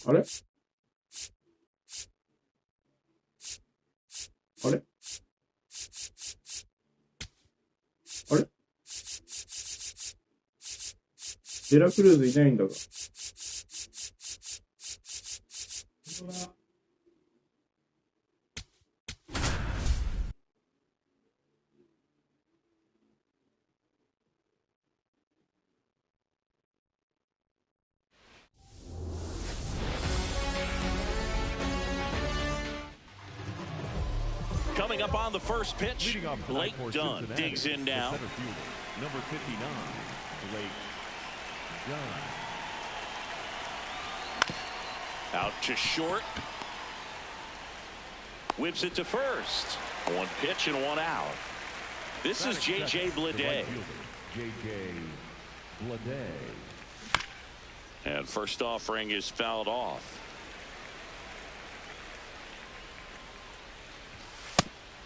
あれあれあれデラクルーズいないんだが。Coming up on the first pitch, Blake Dunn digs in now. Number 59, Blake Dunn. Out to short. Whips it to first. One pitch and one out. This is J.J. Bleday. J.J. Bleday. And first offering is fouled off.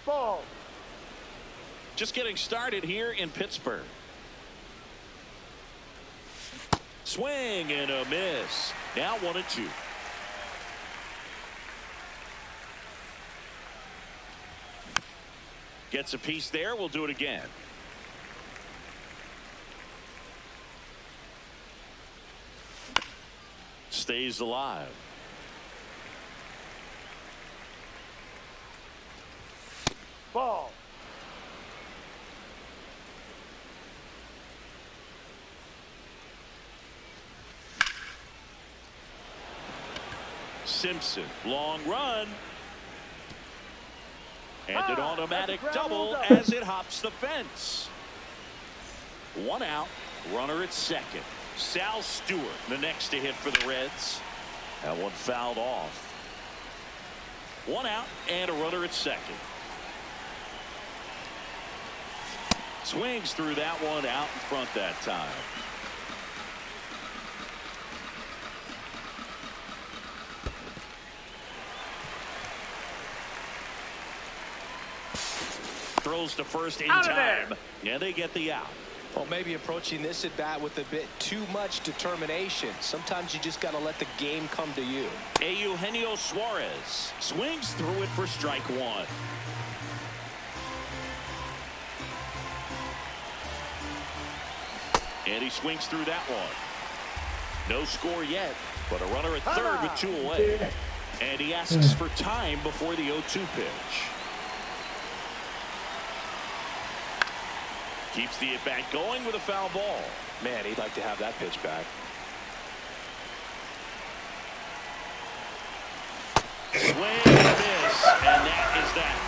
Ball. Just getting started here in Pittsburgh. Swing and a miss. Now 1-2. Gets a piece there. We'll do it again. Stays alive. Ball. Simpson, long run. And an automatic that's a ground double rule as it hops the fence. One out, runner at second. Sal Stewart, the next to hit for the Reds. That one fouled off. One out and a runner at second. Swings through that one out in front that time. Throws to first in time. And they get the out. Well, maybe approaching this at bat with a bit too much determination. Sometimes you just got to let the game come to you. Eugenio Suarez swings through it for strike one. And he swings through that one. No score yet, but a runner at third with two away. And he asks for time before the 0-2 pitch. Keeps the at-bat going with a foul ball. Man, he'd like to have that pitch back. Swing and a miss, and that is that.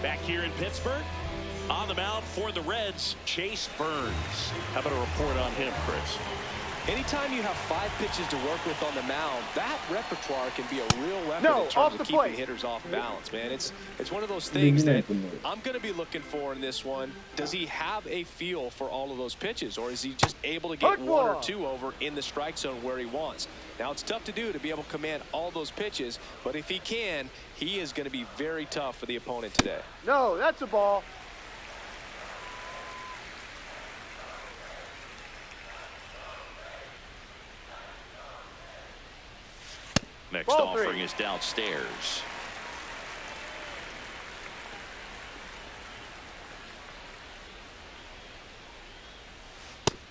Back here in Pittsburgh, on the mound for the Reds, Chase Burns. How about a report on him, Chris? Anytime you have 5 pitches to work with on the mound, that repertoire can be a real weapon No, in terms off of the keeping plate. hitters off balance, man. It's one of those things that I'm going to be looking for in this one. Does he have a feel for all of those pitches, or is he just able to get Good 1 or ball. 2 over in the strike zone where he wants? Now, it's tough to do to be able to command all those pitches, but if he can, he is going to be very tough for the opponent today. No, that's a ball. Next Ball offering 3. is downstairs.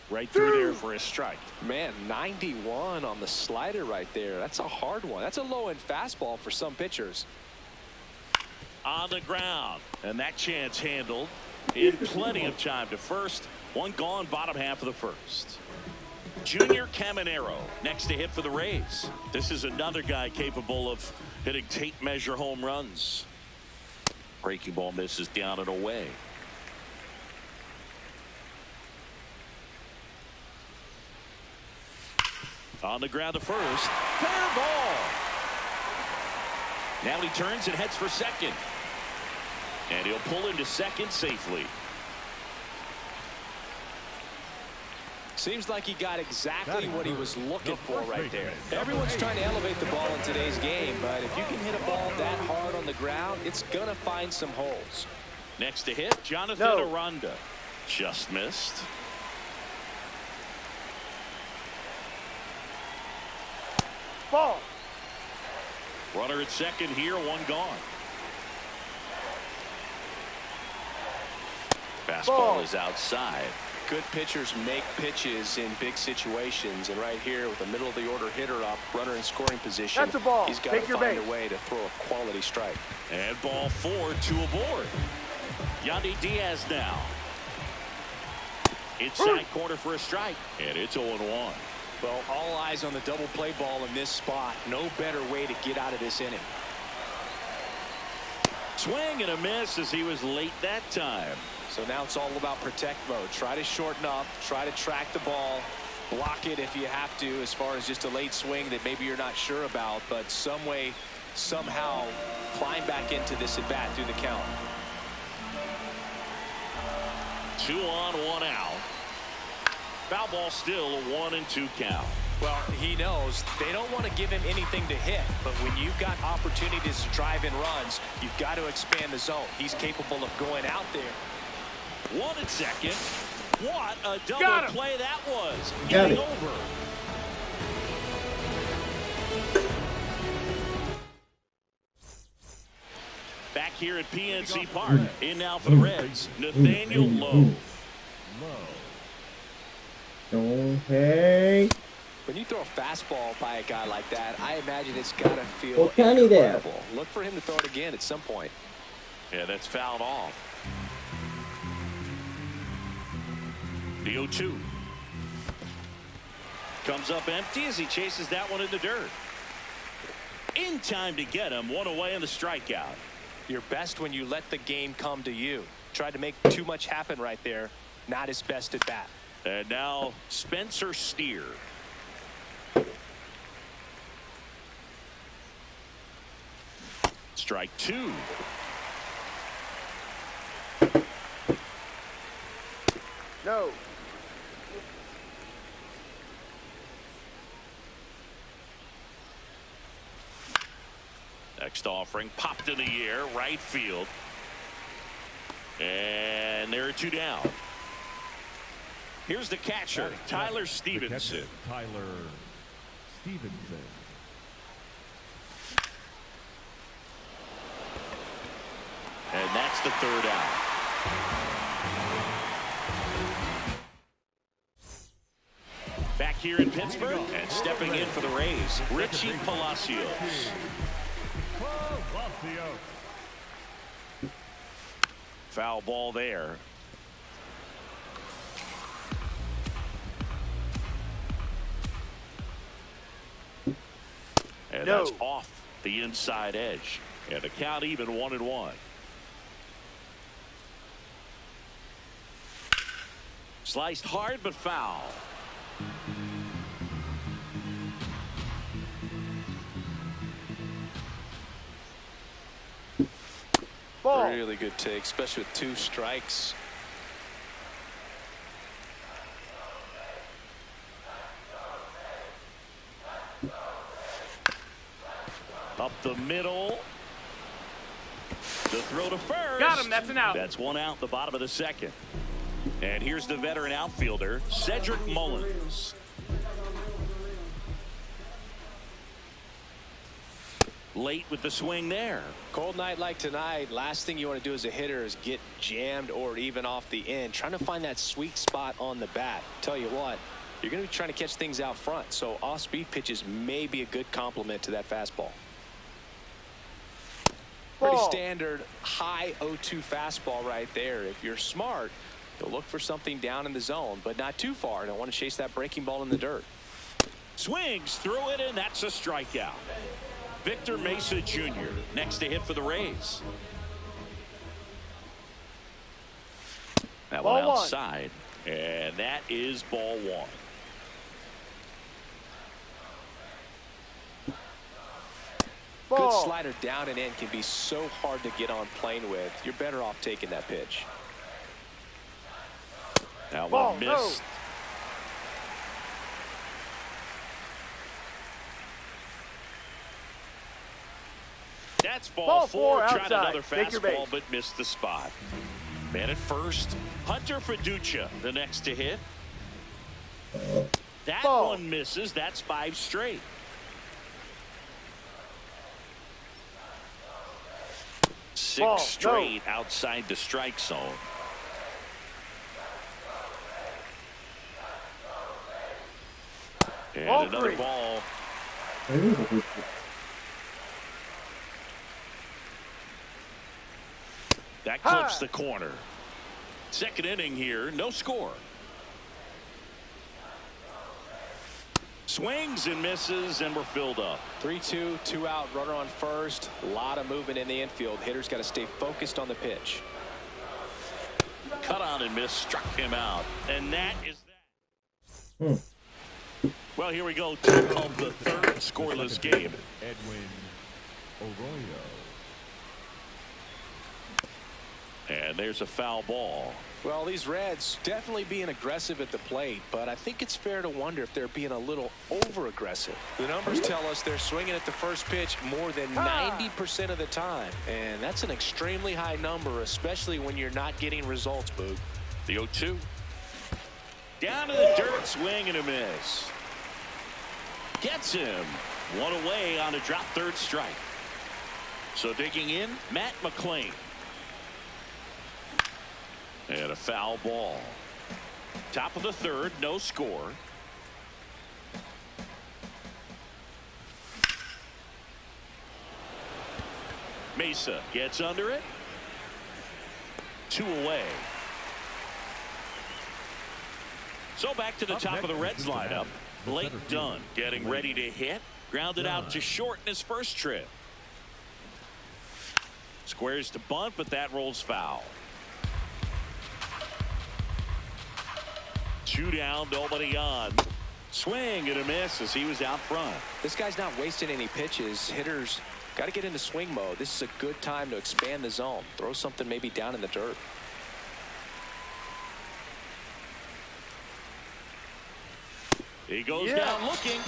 Right through there for a strike. Man, 91 on the slider right there. That's a hard one. That's a low-end fastball for some pitchers. On the ground, and that chance handled in plenty of time to first. One gone, bottom half of the first. Junior Caminero next to hit for the Rays. This is another guy capable of hitting tape measure home runs. Breaking ball misses down and away. On the ground to first. Fair ball. Now he turns and heads for second. And he'll pull into second safely. Seems like he got exactly what he was looking for right there. Everyone's trying to elevate the ball in today's game, but if you can hit a ball that hard on the ground, it's going to find some holes. Next to hit, Jonathan Aranda. Just missed. Ball. Runner at second here, one gone. Fastball Ball. is outside. Good pitchers make pitches in big situations, and right here with the middle of the order hitter up, runner in scoring position, That's a ball. he's got Take to your find base. a way to throw a quality strike. And ball 4, 2 aboard. Yandy Diaz now. Inside corner for a strike, and it's 0-1. Well, all eyes on the double play ball in this spot. No better way to get out of this inning. Swing and a miss as he was late that time. So now it's all about protect mode. Try to shorten up, try to track the ball, block it if you have to, as far as just a late swing that maybe you're not sure about, but some way, somehow climb back into this at bat through the count. 2 on, 1 out. Foul ball still a 1-2 count. Well, he knows they don't want to give him anything to hit, but when you've got opportunities to drive in runs, you've got to expand the zone. He's capable of going out there. 1 at second. What a Got double him. play that was. Got Getting it. over. Back here at PNC Park. In now for the Reds, Nathaniel Lowe. Okay. When you throw a fastball by a guy like that, I imagine it's got to feel Well, Kenny there. incredible. Look for him to throw it again at some point. Yeah, that's fouled off. The 0-2. Comes up empty as he chases that one in the dirt. In time to get him. One away in the strikeout. You're best when you let the game come to you. Tried to make too much happen right there. Not his best at bat. And now Spencer Steer. Strike 2. No. Next offering popped in the air, right field. And there are 2 down. Here's the catcher, Tyler Stevenson. Tyler Stevenson. And that's the 3rd out. here in Pittsburgh. And stepping in for the Rays, Richie Palacios. Foul ball there. And that's off the inside edge. And the count even 1-1. Sliced hard, but foul. Ball. Really good take, especially with 2 strikes. Up the middle. The throw to first. Got him. That's an out. That's 1 out, the bottom of the second. And here's the veteran outfielder, Cedric Mullins. Late with the swing there. Cold night like tonight, last thing you want to do as a hitter is get jammed or even off the end. Trying to find that sweet spot on the bat. Tell you what, you're going to be trying to catch things out front. So off-speed pitches may be a good complement to that fastball. Pretty standard high 0-2 fastball right there. If you're smart, you'll look for something down in the zone, but not too far. Don't want to chase that breaking ball in the dirt. Swings through it, and that's a strikeout. Victor Mesa Jr. next to hit for the Rays. That one outside, and that is ball 1. Good slider down and in can be so hard to get on plane with. You're better off taking that pitch. That one missed. That's ball 4. Tried another fastball, but missed the spot. Man at first. Hunter Fiducia, the next to hit. That one misses. That's 5 straight. Six straight outside the strike zone. And another ball. That clips the corner. Second inning here, no score. Swings and misses, and we're filled up. 3-2, 2 out, runner on first. A lot of movement in the infield. Hitters got to stay focused on the pitch. Cut on and miss, struck him out. And that is that. Well, here we go. Top of the third scoreless game. Edwin Arroyo. And there's a foul ball. Well, these Reds definitely being aggressive at the plate, but I think it's fair to wonder if they're being a little over-aggressive. The numbers tell us they're swinging at the first pitch more than 90% of the time, and that's an extremely high number, especially when you're not getting results, Boog. The 0-2. Down to the dirt, swing and a miss. Gets him. One away on a drop third strike. So digging in, Matt McClain. And a foul ball. Top of the third, no score. Mesa gets under it. 2 away. So back to the top of the Reds lineup. Blake Dunn getting ready to hit. Grounded out to short in his first trip. Squares to bunt, but that rolls foul. 2 down, nobody on. Swing and a miss as he was out front. This guy's not wasting any pitches. Hitters got to get into swing mode. This is a good time to expand the zone. Throw something maybe down in the dirt. He goes down looking.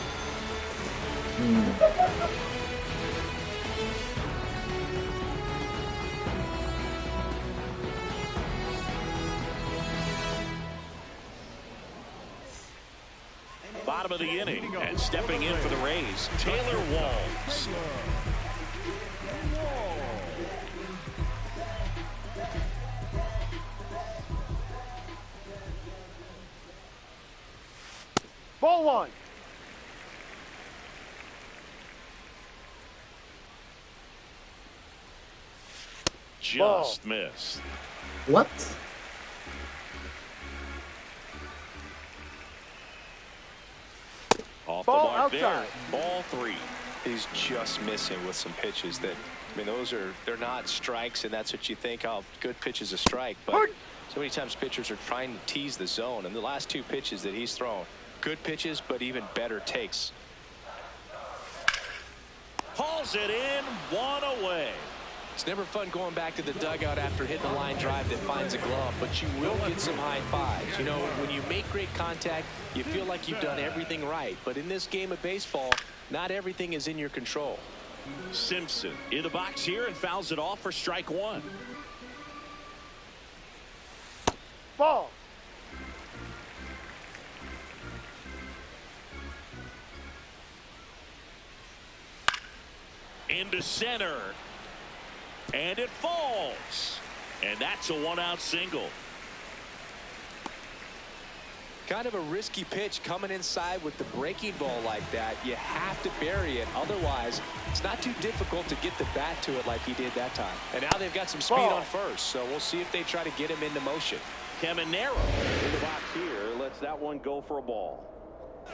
Bottom of the inning, and stepping in for the Rays, Taylor Walls. Ball 1. Just missed. What? Off Ball the mark outside. there. Ball 3. He's just missing with some pitches that, I mean, they're not strikes, and that's what you think, oh, good pitch is a strike. But so many times pitchers are trying to tease the zone, and the last 2 pitches that he's thrown, good pitches, but even better takes. Hauls it in, 1 away. It's never fun going back to the dugout after hitting a line drive that finds a glove, but you will get some high fives. You know, when you make great contact, you feel like you've done everything right. But in this game of baseball, not everything is in your control. Simpson in the box here and fouls it off for strike 1. Ball. Into center. And it falls. And that's a 1-out single. Kind of a risky pitch coming inside with the breaking ball like that. You have to bury it. Otherwise, it's not too difficult to get the bat to it like he did that time. And now they've got some speed on first, so we'll see if they try to get him into motion. Caminero in the box here lets that one go for a ball.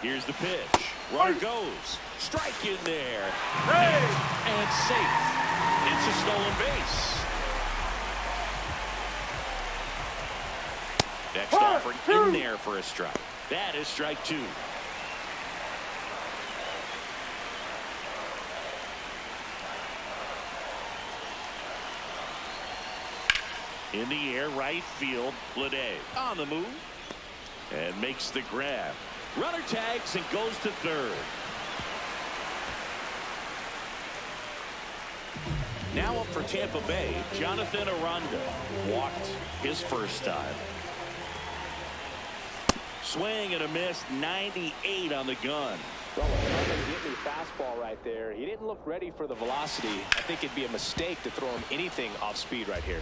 Here's the pitch. Runner goes. Strike in there. And safe. It's a stolen base. Next offering in there for a strike. That is strike 2. In the air, right field. Bleday on the move and makes the grab. Runner tags and goes to third. Now up for Tampa Bay, Jonathan Aranda. Walked his first time. Swing and a miss, 98 on the gun. Well, a fastball right there. He didn't look ready for the velocity. I think it'd be a mistake to throw him anything off speed right here.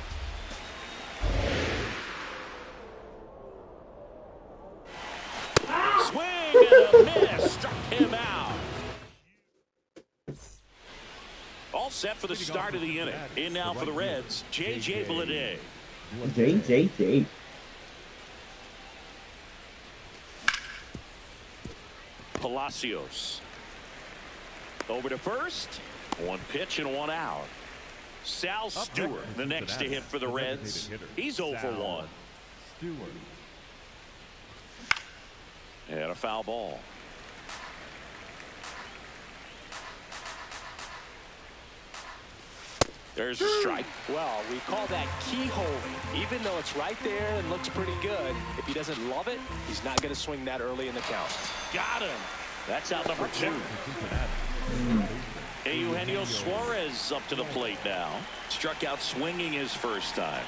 Swing and a miss, struck him out. All set for the start of the inning. In now for the Reds, J.J. Bleday. JJJ. Palacios. Over to first. 1 pitch and 1 out. Sal Stewart, the next to hit for the Reds. He's 0 for 1. Stewart. And a foul ball. There's a strike. Well, we call that keyholing. Even though it's right there and looks pretty good, if he doesn't love it, he's not going to swing that early in the count. Got him. That's out number 2. Eugenio Suarez up to the plate now. Struck out swinging his first time.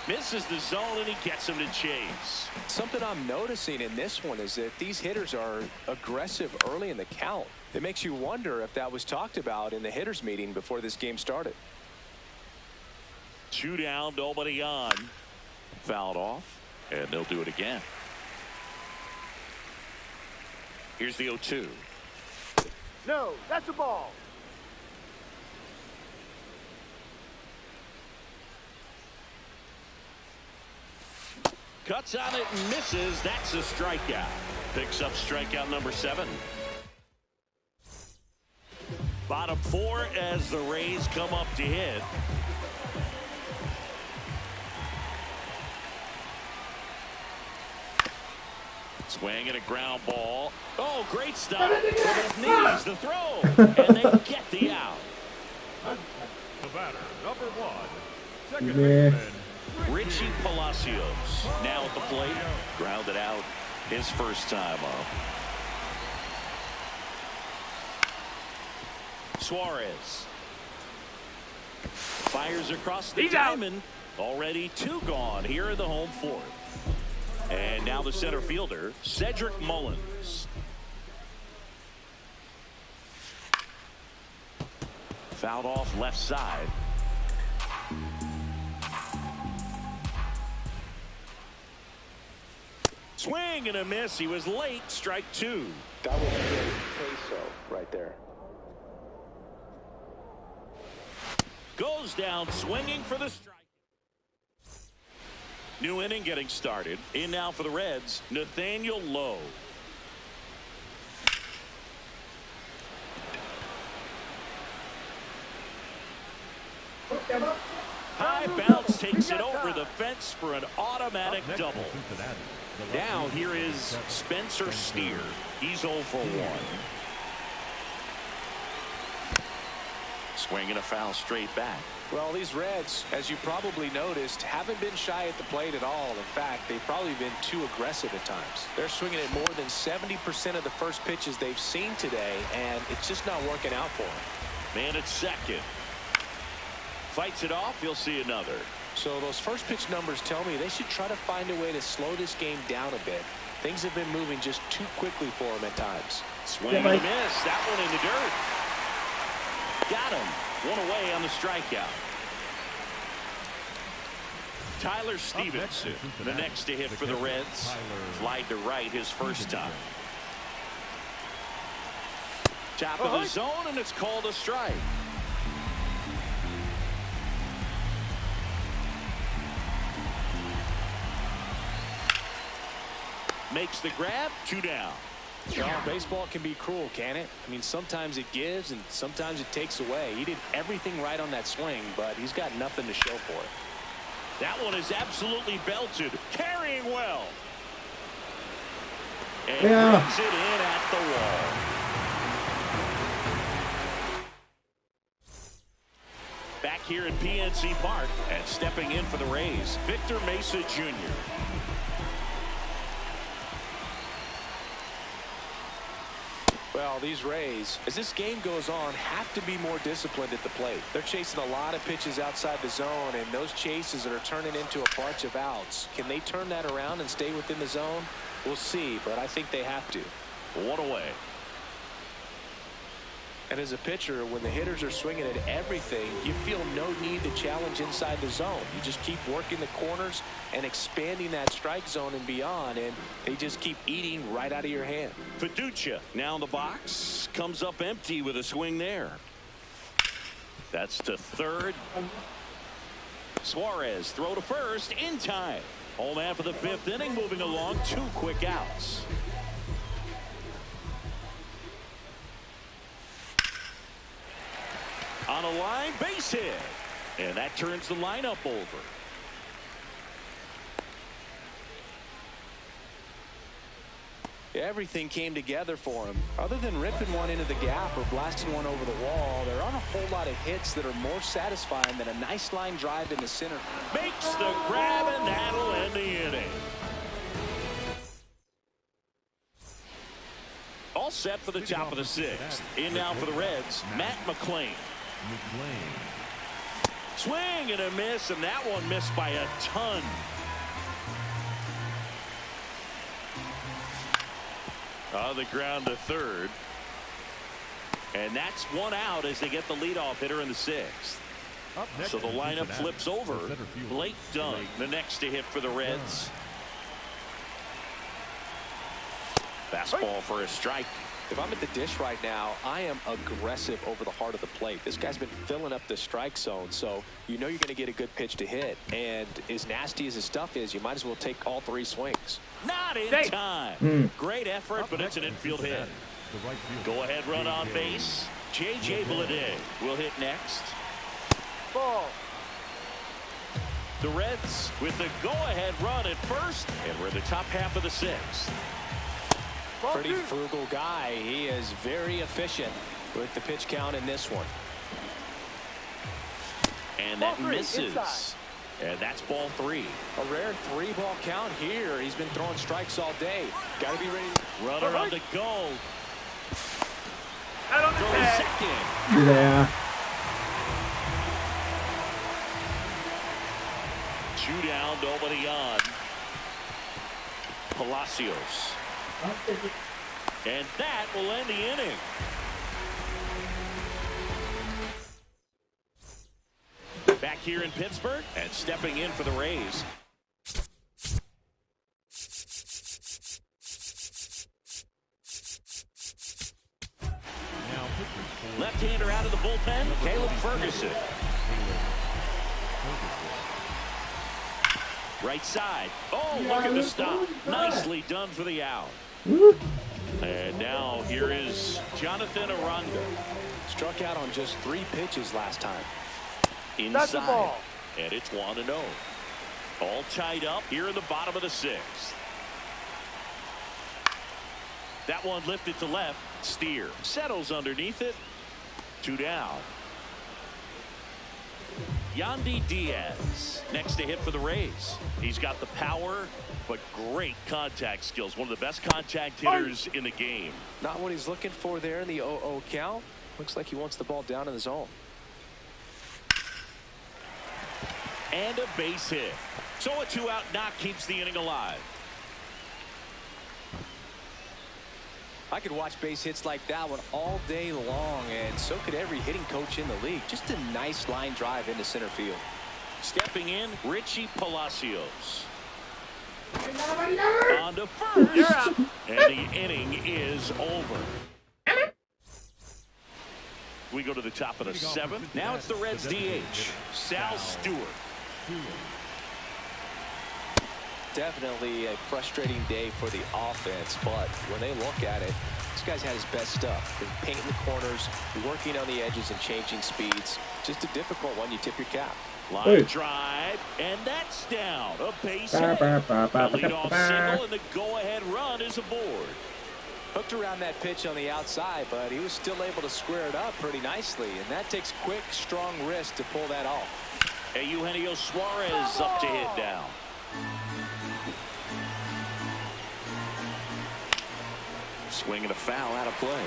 Misses the zone and he gets him to chase. Something I'm noticing in this one is that these hitters are aggressive early in the count. It makes you wonder if that was talked about in the hitters meeting before this game started. 2 down, nobody on. Fouled off, and they'll do it again. Here's the 0-2. No, that's a ball. Cuts on it and misses. That's a strikeout. Picks up strikeout number 7. Bottom 4 as the Rays come up to hit. Swing and a ground ball. Oh, great stop. With his knees, the throw. And they get the out. The batter, number 1. Second Yeah. baseman. Richie Palacios now at the plate. Grounded out his first time up. Suarez fires across the diamond. Already 2 gone here in the home 4th. And now the center fielder, Cedric Mullins. Fouled off left side. Swing and a miss. He was late. Strike two. That was a good queso right there. Goes down swinging for the strike. New inning getting started. In now for the Reds, Nathaniel Lowe. High bounce takes it over the fence for an automatic double. Now here is Spencer Steer. He's 0 for 1. Swing and a foul straight back. Well, these Reds, as you probably noticed, haven't been shy at the plate at all. In fact, they've probably been too aggressive at times. They're swinging at more than 70% of the first pitches they've seen today, and it's just not working out for them. Man at second. Fights it off. You'll see another. So those first pitch numbers tell me they should try to find a way to slow this game down a bit. Things have been moving just too quickly for them at times. Swing and a miss. That one in the dirt. Got him. One away on the strikeout. Tyler Stevenson, the next to hit for the Reds. Flied to right his first time. Top of the zone, and it's called a strike. Makes the grab. 2 down. Well, baseball can be cruel, can it? I mean, sometimes it gives and sometimes it takes away. He did everything right on that swing, but he's got nothing to show for it. That one is absolutely belted. Carrying well. And brings it in at the wall. Back here at PNC Park and stepping in for the Rays, Victor Mesa Jr. Well, these Rays, as this game goes on, have to be more disciplined at the plate. They're chasing a lot of pitches outside the zone, and those chases are turning into a bunch of outs. Can they turn that around and stay within the zone? We'll see, but I think they have to. 1 away. And as a pitcher, when the hitters are swinging at everything, you feel no need to challenge inside the zone. You just keep working the corners and expanding that strike zone and beyond, and they just keep eating right out of your hand. Fiducia now in the box. Comes up empty with a swing there. That's to third. Suarez throw to first in time. Home after the 5th inning, moving along. 2 quick outs. On a line, base hit. And that turns the lineup over. Everything came together for him. Other than ripping one into the gap or blasting one over the wall, there aren't a whole lot of hits that are more satisfying than a nice line drive in the center. Makes the grab, and that'll end the inning. All set for the top of the 6th. In now for the Reds, Matt McClain. Swing and a miss, and that one missed by a ton. On the ground to third. And that's 1 out as they get the leadoff hitter in the 6th. So the lineup flips over. Blake Dunn, the next to hit for the Reds. Fastball for a strike. If I'm at the dish right now, I am aggressive over the heart of the plate. This guy's been filling up the strike zone, so you know you're going to get a good pitch to hit. And as nasty as his stuff is, you might as well take all 3 swings. Not in time. Great effort, but it's an infield hit. Go ahead run on base. J.J. Bleday will hit next. Ball. The Reds with the go-ahead run at first, and we're in the top half of the 6th. Pretty frugal guy. He is very efficient with the pitch count in this one. And that misses. And that's ball 3. A rare 3-ball count here. He's been throwing strikes all day. Got to be ready. Runner on the go. Out on the Throws tag. second. Yeah. 2 down, nobody on. Palacios. And that will end the inning. Back here in Pittsburgh and stepping in for the Rays. Ferguson. Right side. Oh, look at the stop. Nicely done for the out. And now here is Jonathan Aranda. Struck out on just 3 pitches last time. Inside. That's a ball. And it's 1-0. All tied up here in the bottom of the 6th. That one lifted to left. Steer settles underneath it. 2 down. Yandy Diaz next to hit for the Rays. He's got the power, but great contact skills. One of the best contact hitters in the game. Not what he's looking for there in the 0-0 count. Looks like he wants the ball down in the zone. And a base hit. So a 2-out knock keeps the inning alive. I could watch base hits like that one all day long, and so could every hitting coach in the league. Just a nice line drive into center field. Stepping in, Richie Palacios. On to first. And the inning is over. We go to the top of the 7th. Now it's the Reds DH, Sal Stewart. Definitely a frustrating day for the offense, but when they look at it, this guy's had his best stuff. Been painting the corners, working on the edges and changing speeds. Just a difficult one. You tip your cap. Line drive, and that's down. A base hit. A leadoff single, and the go-ahead run is aboard. Hooked around that pitch on the outside, but he was still able to square it up pretty nicely, and that takes quick, strong wrist to pull that off. Eugenio Suarez up to hit now. Swing and a foul out of play.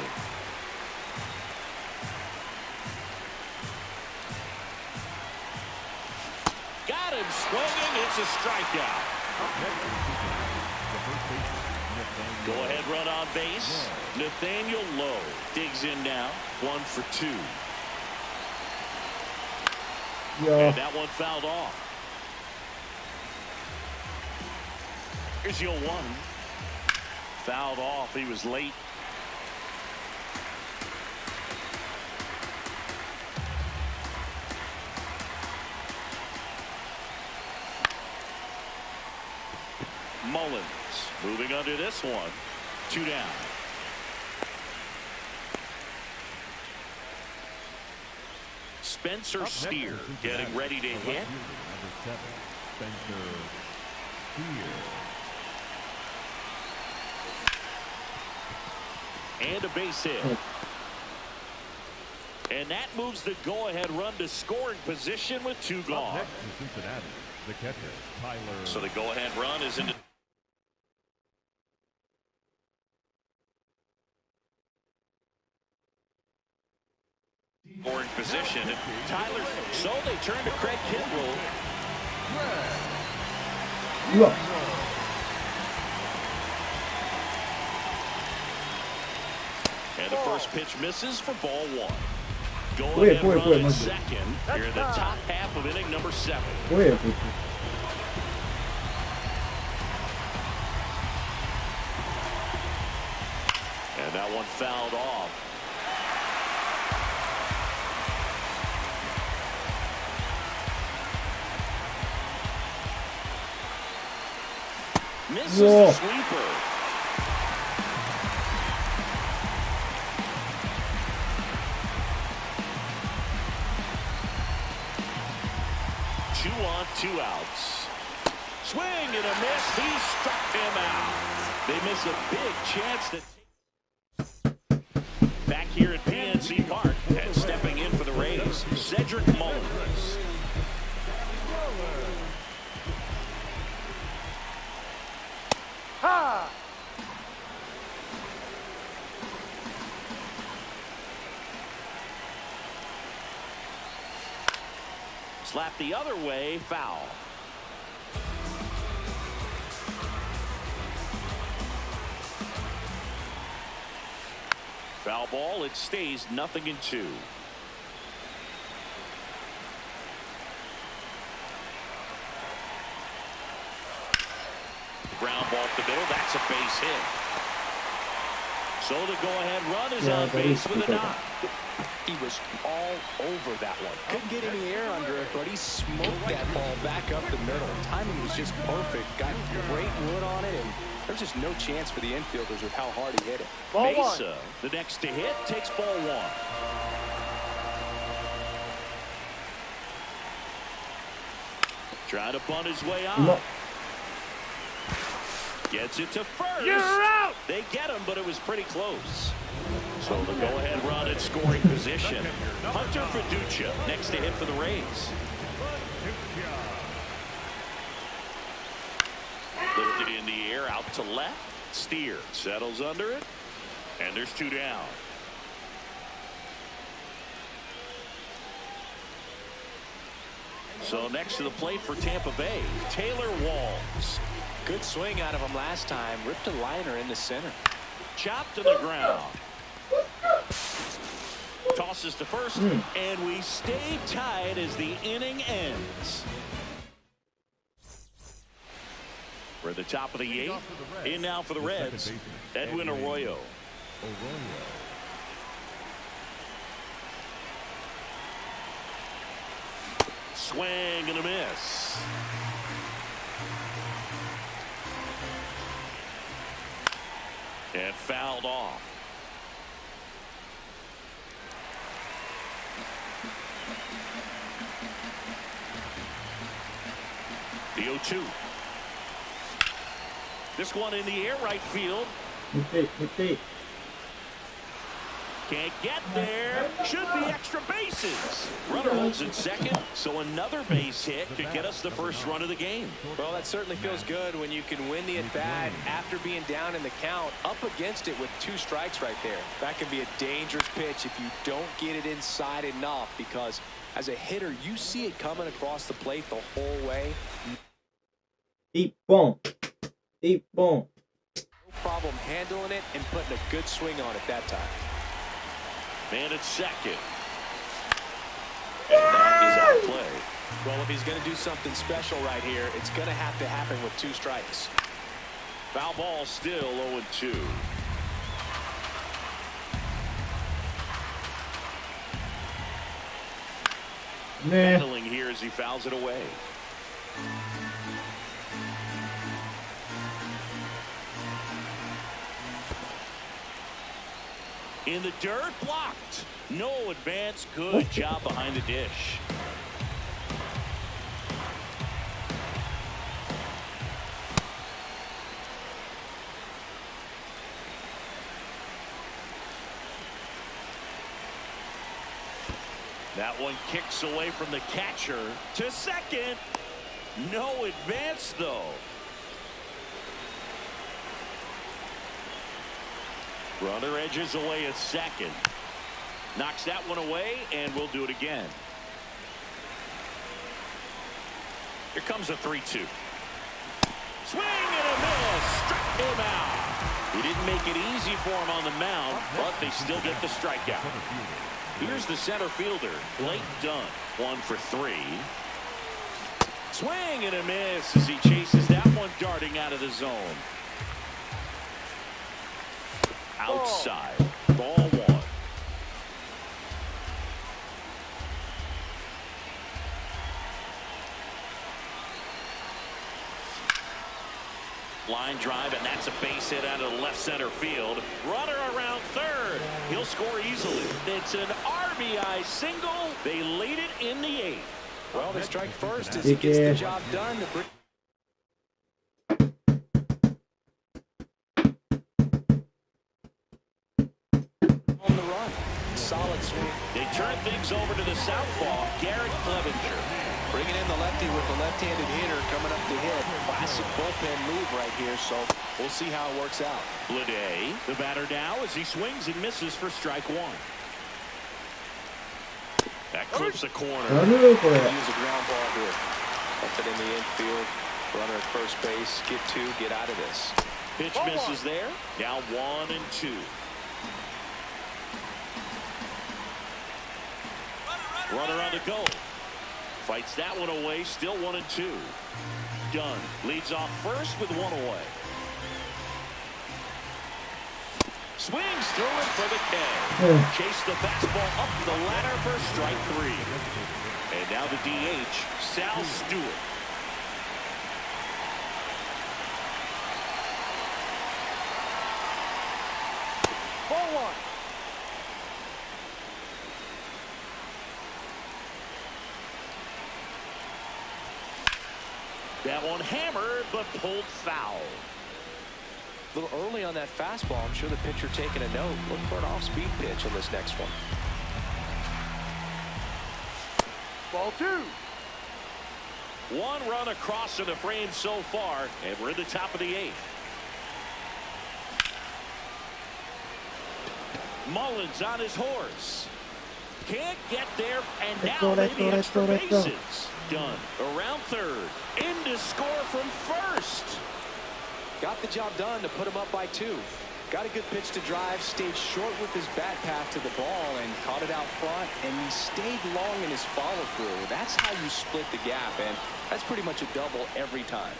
Got him swinging. It's a strikeout. Go ahead run on base. Nathaniel Lowe digs in now. 1 for 2. And that one fouled off. Here's your 1. Fouled off. He was late. Mullins moving under this one. 2 down. Spencer Steer getting ready to hit. And a base hit. And that moves the go-ahead run to scoring position with 2 gone. So the go-ahead run is into scoring position. And Tyler, so they turn to Craig Kimbrell. And the first pitch misses for ball 1. Go ahead run at second. Here in the top half of inning number 7. And that one fouled off. Misses the sweeper. Two outs. Swing and a miss. He struck him out. They miss a big chance that back here at PNC Park and stepping in for the Rays, Cedric Mullins. Ha! Slap the other way, foul. Foul ball, it stays 0-2. Ground ball to the middle, that's a base hit. So the go-ahead run is on base with a knock. He was all over that one. Couldn't get any air under it, but he smoked that ball back up the middle. Timing was just perfect. Got great wood on it, and there's just no chance for the infielders with how hard he hit it. Ball Mesa, the next to hit, takes ball one. Trying to bunt his way out. No. Gets it to first. You're out! They get him, but it was pretty close. So the go-ahead run at scoring position. Hunter Fiducia next to hit for the Rays. Lifted in the air, out to left. Steer settles under it, and there's two down. So next to the plate for Tampa Bay, Taylor Walls. Good swing out of him last time. Ripped a liner in the center. Chopped to the ground. Tosses to first, and we stay tied as the inning ends. We're at the top of the eighth. In now for the Reds, Edwin Arroyo. Swing and a miss. And fouled off. The 0-2. This one in the air, right field. Can't get there. Should be extra bases. Runner holds in second, so another base hit could get us the first run of the game. Well, that certainly feels good when you can win the at-bat after being down in the count, up against it with 2 strikes right there. That can be a dangerous pitch if you don't get it inside enough, because as a hitter, you see it coming across the plate the whole way. Deep bomb. Deep bomb. No problem handling it and putting a good swing on it that time. Man at second. And that is out of play. Well, if he's going to do something special right here, it's going to have to happen with 2 strikes. Foul ball still 0-2. Battling here as he fouls it away. In the dirt, blocked. No advance. Good job behind the dish. That one kicks away from the catcher to second. No advance, though. Runner edges away at second. Knocks that one away, and we'll do it again. Here comes a 3-2. Swing and a miss. Struck him out. He didn't make it easy for him on the mound, but they still get the strikeout. Here's the center fielder, Blake Dunn. 1 for 3. Swing and a miss as he chases that one darting out of the zone. Outside. Ball 1. Line drive, and that's a base hit out of the left center field. Runner around third. He'll score easily. It's an RBI single. They lead it in the 8th. Well, they strike first as he gets the job done. On the run. Solid swing. They turn things over to the southpaw, Garrett Clevenger. Bringing in the lefty with the left-handed hitter coming up to hit. Classic bullpen move right here, so we'll see how it works out. Bleday, the batter now, as he swings and misses for strike 1. That clips the corner. Use a ground ball here. Up it in the infield. Runner at first base. Get 2. Get out of this. Pitch misses there. Now 1 and 2. Runner on the go. Fights that one away. Still 1 and 2. Dunn leads off first with 1 away. Swings through it for the K. Chase the fastball up the ladder for strike 3. And now the DH, Sal Stewart. Ball 1. That one hammered, but pulled foul. A little early on that fastball. I'm sure the pitcher taking a note. Look for an off-speed pitch on this next one. Ball 2. One run across in the frame so far, and we're in the top of the 8th. Mullins on his horse. Can't get there, and now maybe extra bases. Done. Around third. In to score from first. Got the job done to put him up by 2. Got a good pitch to drive, stayed short with his bat path to the ball and caught it out front, and he stayed long in his follow through. That's how you split the gap, and that's pretty much a double every time.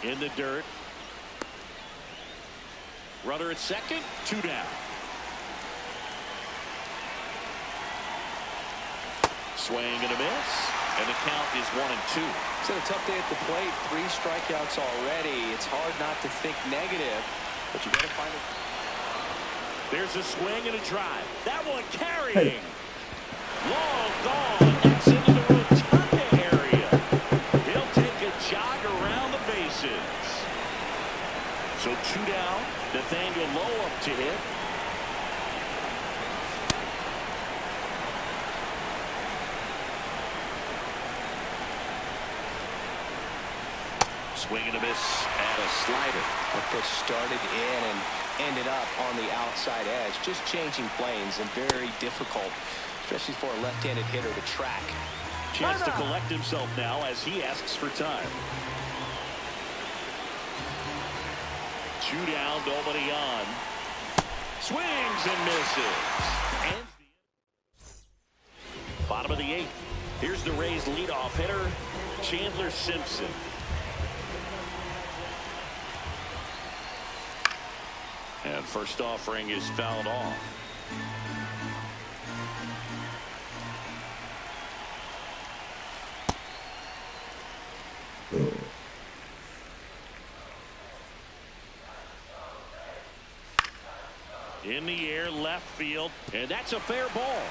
In the dirt. Runner at second, 2 down. Swing and a miss, and the count is 1-2. It's been a tough day at the plate. 3 strikeouts already. It's hard not to think negative, but you got to find it. There's a swing and a drive. That one carrying. Long gone. That's into the rotunda area. He'll take a jog around the bases. So 2 down. Nathaniel Lowe up to hit. Swing and a miss and a slider. The pitch started in and ended up on the outside edge. Just changing planes and very difficult, especially for a left-handed hitter to track. Chance to collect himself now as he asks for time. 2 down, nobody on. Swings and misses. And bottom of the 8th. Here's the Rays leadoff hitter, Chandler Simpson. And first offering is fouled off. In the air, left field, and that's a fair ball.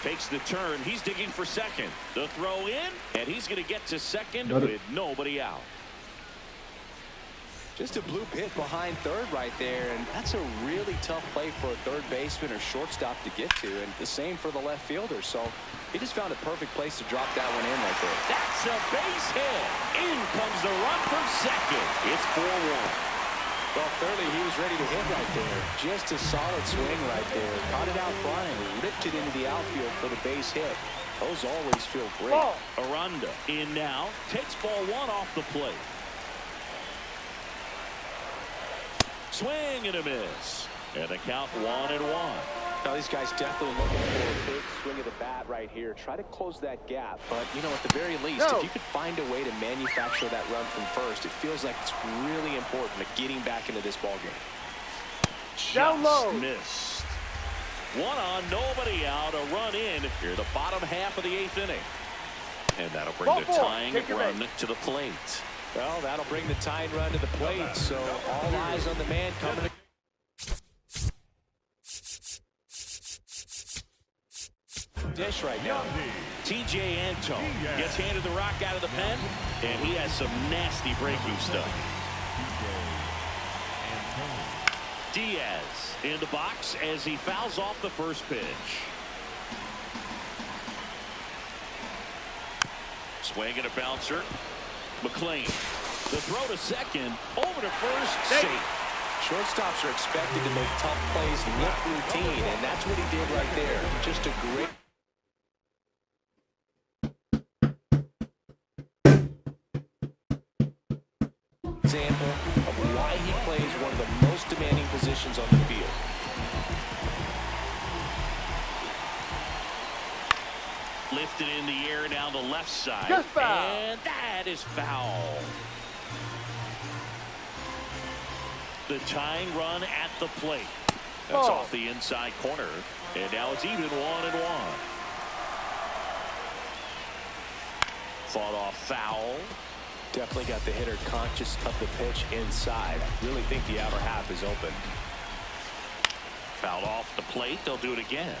Takes the turn. He's digging for second. The throw in, and he's going to get to second with nobody out. Just a blue pit behind third right there, and that's a really tough play for a third baseman or shortstop to get to, and the same for the left fielder. So he just found a perfect place to drop that one in right there. That's a base hit. In comes the run from second. It's 4-1. Well, clearly he was ready to hit right there. Just a solid swing right there. Caught it out front and ripped it into the outfield for the base hit. Those always feel great. Ball. Aranda in now. Takes ball 1 off the plate. Swing and a miss. And the count 1-1. Now these guys definitely looking for a big swing of the bat right here. Try to close that gap. But, you know, at the very least, if you could find a way to manufacture that run from first, it feels like it's really important to getting back into this ballgame. Down low. Missed. 1 on, nobody out. A run in here, the bottom half of the 8th inning. And that'll bring the tying run to the plate. Well, that'll bring the tying run to the plate. So all eyes on the man coming. Dish right now. TJ Antone gets handed the rock out of the pen, and he has some nasty breaking stuff. Diaz in the box as he fouls off the first pitch. Swing and a bouncer. McLean. The throw to second. Over to first. Safe. Shortstops are expected to make tough plays look routine, and that's what he did right there. Just a great example of why he plays one of the most demanding positions on the field. Lifted lifted in the air down the left side. Just foul. And that is foul. The tying run at the plate. That's off the inside corner. And now it's even 1-1. Fought off foul. Definitely got the hitter conscious of the pitch inside. Really think the outer half is open. Fouled off the plate. They'll do it again.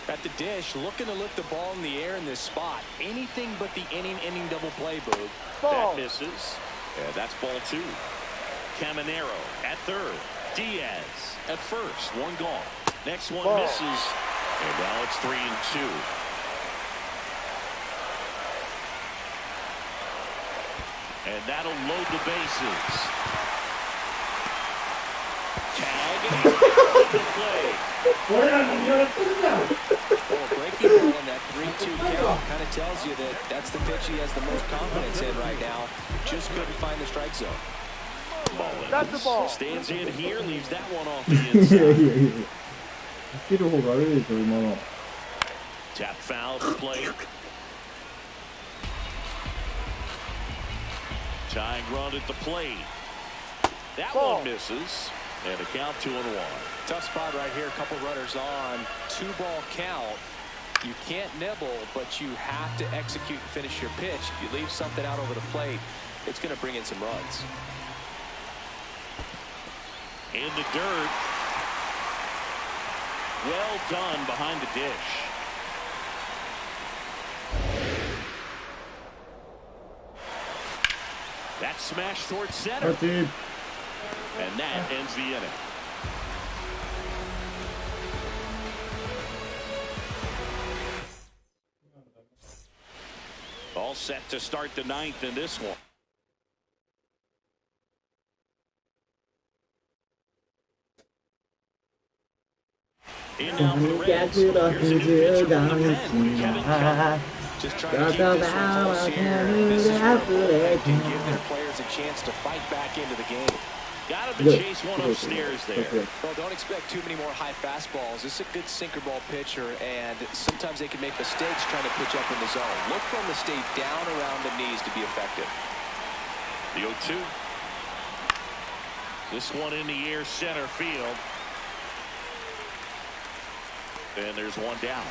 At the dish, looking to lift the ball in the air in this spot. Anything but the inning double play, Boog. That misses. And that's ball 2. Caminero at third. Diaz at first. One gone. Next one misses. And now it's 3-2. And that'll load the bases. Tag and the play. Well, breaking ball in that 3-2 count kind of tells you that that's the pitch he has the most confidence in right now. Just couldn't find the strike zone. Mullins That's the ball. stands in here, leaves that one off the inside. Tap foul to play. Tying run at the plate. That one misses. And a count 2-1. Tough spot right here. A couple runners on. 2-ball count. You can't nibble, but you have to execute and finish your pitch. If you leave something out over the plate, it's going to bring in some runs. In the dirt. Well done behind the dish. That smash towards center. And that ends the inning. All set to start the 9th in this one. In now for the Reds. Here's a new pitcher from the pen, Kevin Keller. Just trying to keep this one close here. This is where a bullpen can give their players a chance to fight back into the game. Got him to chase one upstairs there. Well, don't expect too many more high fastballs. This is a good sinker ball pitcher, and sometimes they can make mistakes trying to pitch up in the zone. Look for them to stay down around the knees to be effective. The 0-2. This one in the air, center field. And there's one down.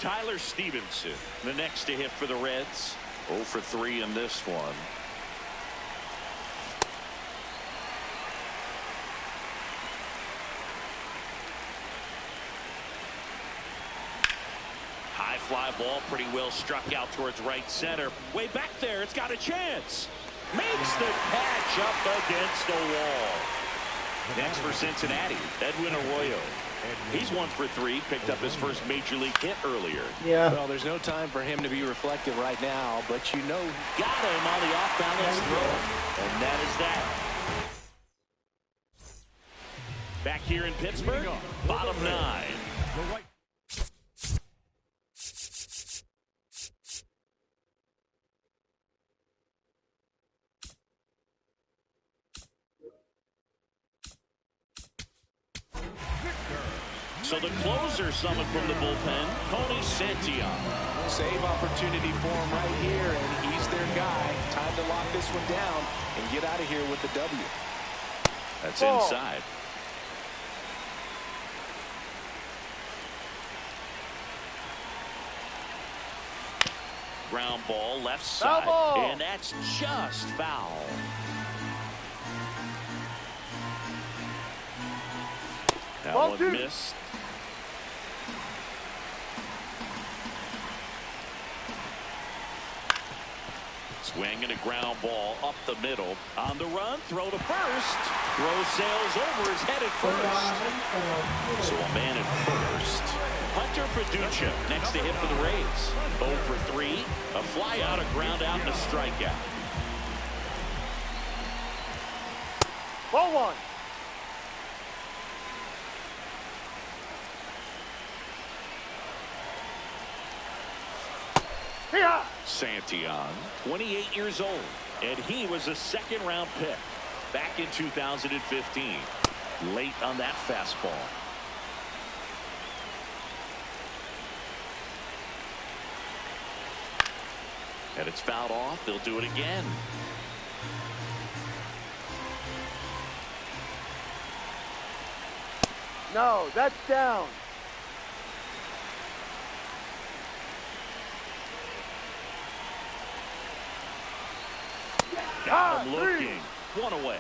Tyler Stevenson, the next to hit for the Reds. 0 for 3 in this one. High fly ball, pretty well struck out towards right center. Way back there, it's got a chance. Makes the catch up against the wall. Next for Cincinnati, Edwin Arroyo. He's 1 for 3, picked up his first major league hit earlier. Yeah. Well, there's no time for him to be reflective right now, but you know. Got him on the off-balance throw. And that is that. Back here in Pittsburgh, bottom 9. So the closer summoned from the bullpen, Tony Santiago. Save opportunity for him right here, and he's their guy. Time to lock this one down and get out of here with the W. That's inside. Ground ball, left side, and that's just foul. That one missed. Swing and a ground ball up the middle. On the run, throw to first. Throw sails over, is headed first. So a man at first. Hunter Fiducia next to hit for the Rays. 0 for 3. A fly out, a ground out, and a strikeout. Ball 1. Here. Santillan, 28 years old, and he was a second-round pick back in 2015. Late on that fastball. And it's fouled off. They'll do it again. No, that's down. Got him looking. One away.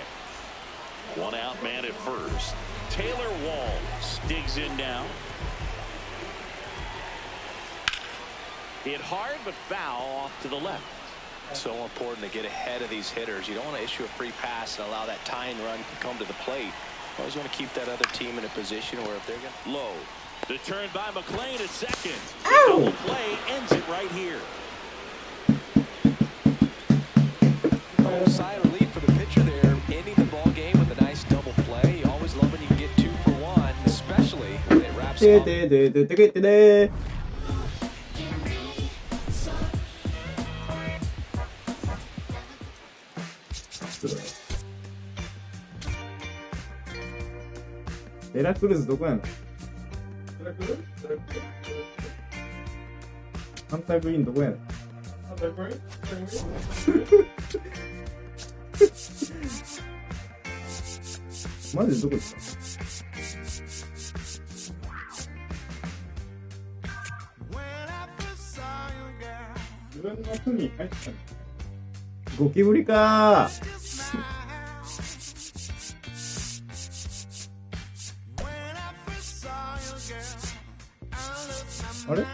One out man at first. Taylor Walls digs in now. Hit hard, but foul off to the left. So important to get ahead of these hitters. You don't want to issue a free pass and allow that tying run to come to the plate. You always want to keep that other team in a position where if they're going to... Low. The turn by McClain at second. Ow! The double play ends it right here. Little sigh of relief for the pitcher there, ending the ball game with a nice double play. You always love when you can get 2 for 1, especially when it wraps up. デラクルーズどこやんの？反対グリーンどこやんの？マジでどこですか？自分の国に入ったの？ゴキブリかー。あれ？